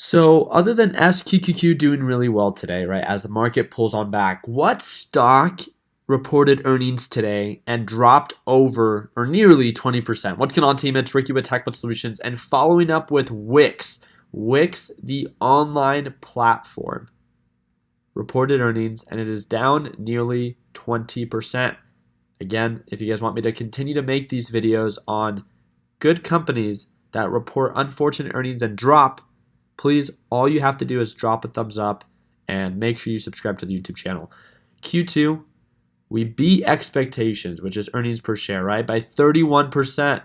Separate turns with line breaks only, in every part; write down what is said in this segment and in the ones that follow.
So, other than SQQQ doing really well today, right, as the market pulls on back, what stock reported earnings today and dropped over or nearly 20%? What's going on, team? It's Ricky with TechBot Solutions and following up with Wix. Wix, the online platform, reported earnings and it is down nearly 20%. Again, if you guys want me to continue to make these videos on good companies that report unfortunate earnings and drop, please, all you have to do is drop a thumbs up and make sure you subscribe to the YouTube channel. Q2, we beat expectations, which is earnings per share, right, by 31%.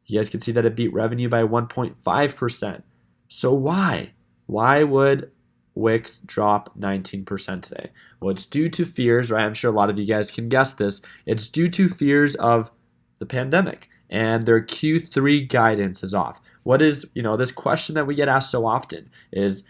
You guys can see that it beat revenue by 1.5%. So why? Why would Wix drop 19% today? Well, it's due to fears, right? I'm sure a lot of you guys can guess this. It's due to fears of the pandemic, and their Q3 guidance is off. What is, this question that we get asked so often is,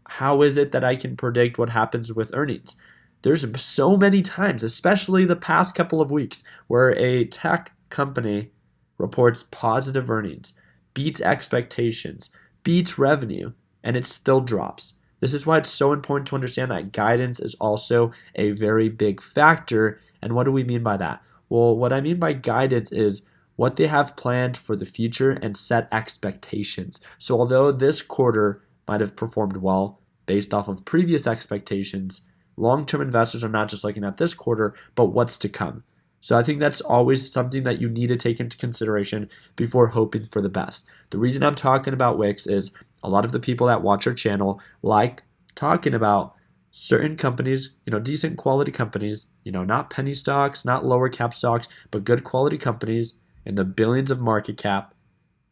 how is it that I can predict what happens with earnings? There's so many times, especially the past couple of weeks, where a tech company reports positive earnings, beats expectations, beats revenue, and it still drops. This is why it's so important to understand that guidance is also a very big factor. And what do we mean by that? Well, what I mean by guidance is what they have planned for the future and set expectations. So although this quarter might have performed well based off of previous expectations, long-term investors are not just looking at this quarter, but what's to come. So I think that's always something that you need to take into consideration before hoping for the best. The reason I'm talking about Wix is a lot of the people that watch our channel like talking about certain companies, decent quality companies, not penny stocks, not lower cap stocks, but good quality companies in the billions of market cap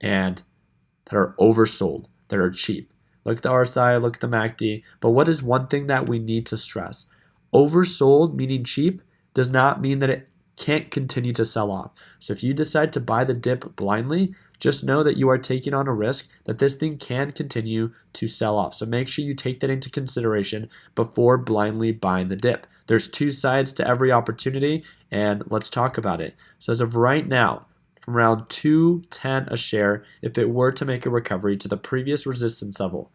and that are oversold, that are cheap. Look at the RSI, look at the MACD. But what is one thing that we need to stress? Oversold, meaning cheap, does not mean that it can't continue to sell off. So if you decide to buy the dip blindly, just know that you are taking on a risk that this thing can continue to sell off. So make sure you take that into consideration before blindly buying the dip. There's two sides to every opportunity, and let's talk about it. So as of right now, from around 210 a share, if it were to make a recovery to the previous resistance level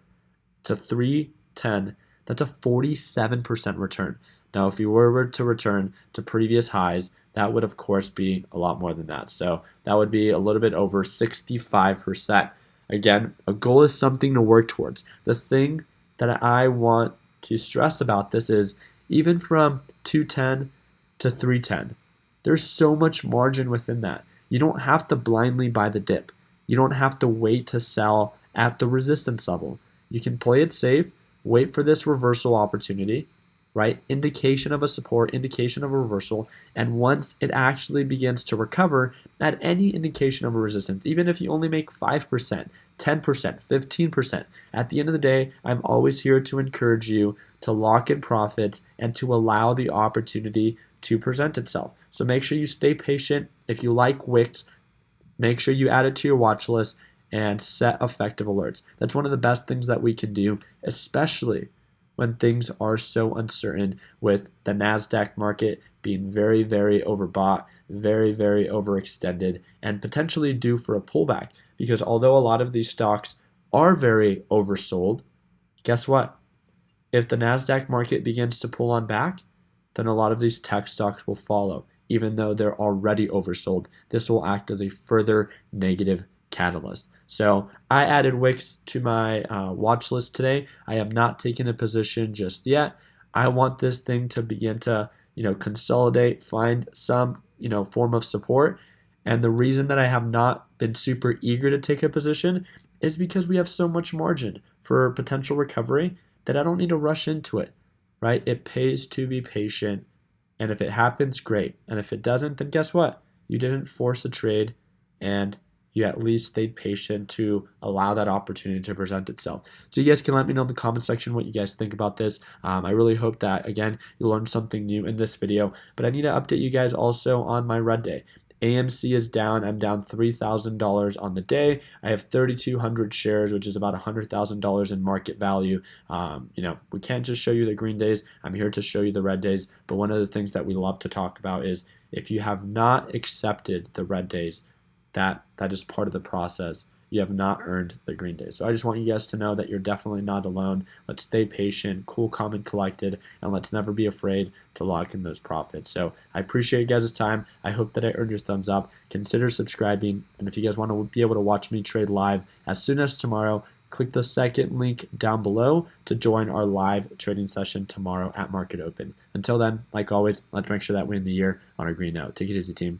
to 310, that's a 47% return. Now, if you were to return to previous highs, that would of course be a lot more than that. So that would be a little bit over 65%. Again, a goal is something to work towards. The thing that I want to stress about this is even from 210 to 310, there's so much margin within that. You don't have to blindly buy the dip. You don't have to wait to sell at the resistance level. You can play it safe, wait for this reversal opportunity, right? Indication of a support, indication of a reversal. And once it actually begins to recover at any indication of a resistance, even if you only make 5%, 10%, 15%, at the end of the day, I'm always here to encourage you to lock in profits and to allow the opportunity to present itself. So make sure you stay patient. If you like Wix, make sure you add it to your watch list and set effective alerts. That's one of the best things that we can do, especially when things are so uncertain, with the NASDAQ market being very, very overbought, very, very overextended, and potentially due for a pullback. Because although a lot of these stocks are very oversold, guess what? If the NASDAQ market begins to pull on back, then a lot of these tech stocks will follow. Even though they're already oversold, this will act as a further negative catalyst. So I added Wix to my watch list today. I am not taking a position just yet. I want this thing to begin to, consolidate, find some, form of support. And the reason that I have not been super eager to take a position is because we have so much margin for potential recovery that I don't need to rush into it, right? It pays to be patient. And if it happens, great. And if it doesn't, then guess what? You didn't force a trade and you at least stayed patient to allow that opportunity to present itself. So you guys can let me know in the comment section what you guys think about this. I really hope that, again, you learned something new in this video. But I need to update you guys also on my red day. AMC is down. I'm down $3,000 on the day. I have 3,200 shares, which is about $100,000 in market value. We can't just show you the green days. I'm here to show you the red days. But one of the things that we love to talk about is if you have not accepted the red days, that is part of the process. you have not earned the green days. So I just want you guys to know that you're definitely not alone. Let's stay patient, cool, calm, and collected, and let's never be afraid to lock in those profits. So I appreciate you guys' time. I hope that I earned your thumbs up. Consider subscribing, and if you guys want to be able to watch me trade live as soon as tomorrow, click the second link down below to join our live trading session tomorrow at market open. Until then, like always, let's make sure that we end the year on a green note. Take it easy, team.